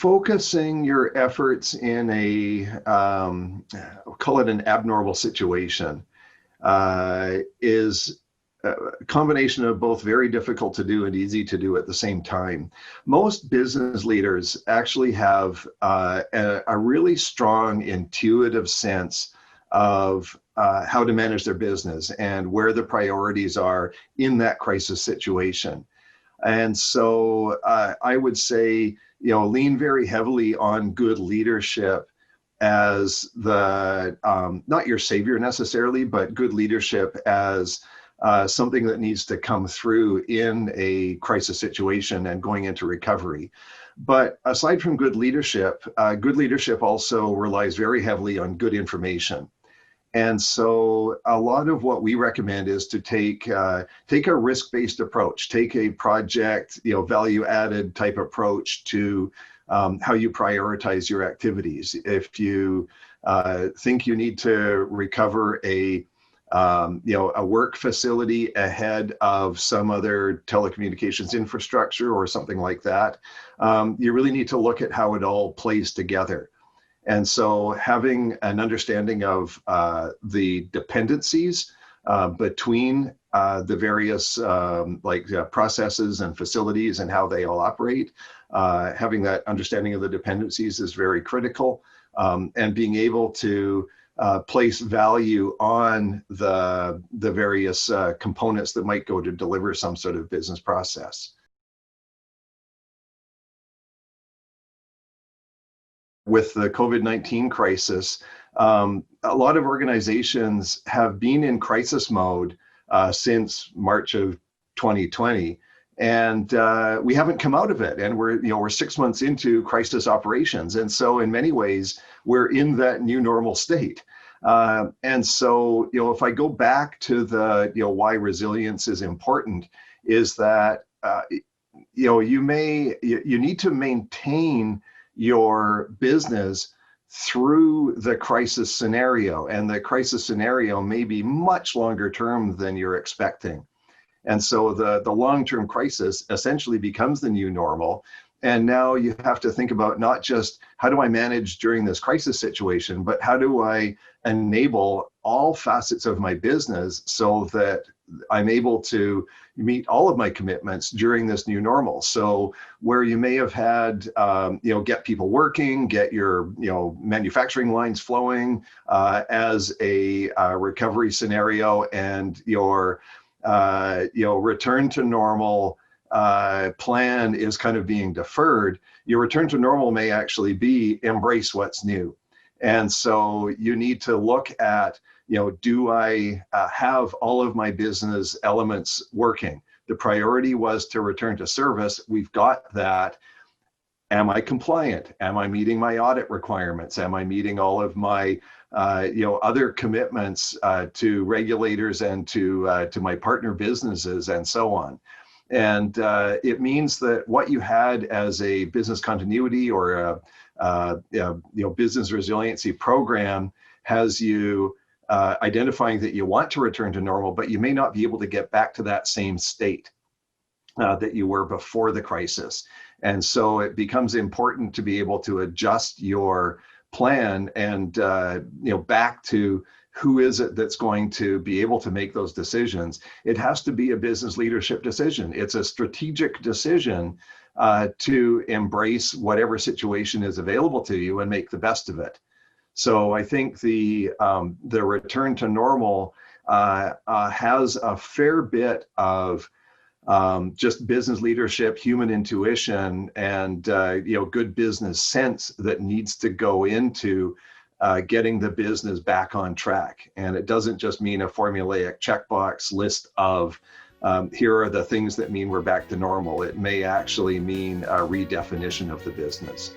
focusing your efforts in we'll call it an abnormal situation, is a combination of both very difficult to do and easy to do at the same time. Most business leaders actually have a really strong intuitive sense of how to manage their business and where the priorities are in that crisis situation. And so I would say, lean very heavily on good leadership as the, not your savior necessarily, but good leadership as something that needs to come through in a crisis situation and going into recovery. But aside from good leadership also relies very heavily on good information. And so a lot of what we recommend is to take a risk-based approach, take a project, value-added type approach to how you prioritize your activities. If you think you need to recover a work facility ahead of some other telecommunications infrastructure or something like that, you really need to look at how it all plays together. And so having an understanding of the dependencies between the various processes and facilities and how they all operate, having that understanding of the dependencies is very critical, and being able to place value on the various components that might go to deliver some sort of business process. With the COVID-19 crisis, a lot of organizations have been in crisis mode since March of 2020, and we haven't come out of it. And we're 6 months into crisis operations, and so in many ways we're in that new normal state. And so if I go back to the why resilience is important, is that you need to maintain your business through the crisis scenario, and the crisis scenario may be much longer term than you're expecting. And so the long-term crisis essentially becomes the new normal. And now you have to think about not just how do I manage during this crisis situation, but how do I enable all facets of my business so that I'm able to meet all of my commitments during this new normal. So where you may have had, get people working, get your, manufacturing lines flowing as a recovery scenario, and your, return to normal plan is kind of being deferred, your return to normal may actually be embrace what's new. And so you need to look at, do I have all of my business elements working? The priority was to return to service. We've got that. Am I compliant? Am I meeting my audit requirements? Am I meeting all of my other commitments to regulators and to my partner businesses and so on? And it means that what you had as a business continuity or a business resiliency program has you identifying that you want to return to normal, but you may not be able to get back to that same state that you were before the crisis. And so it becomes important to be able to adjust your plan and back to who is it that's going to be able to make those decisions. It has to be a business leadership decision. It's a strategic decision to embrace whatever situation is available to you and make the best of it. So I think the return to normal has a fair bit of just business leadership, human intuition, and good business sense that needs to go into getting the business back on track. And it doesn't just mean a formulaic checkbox list of here are the things that mean we're back to normal. It may actually mean a redefinition of the business.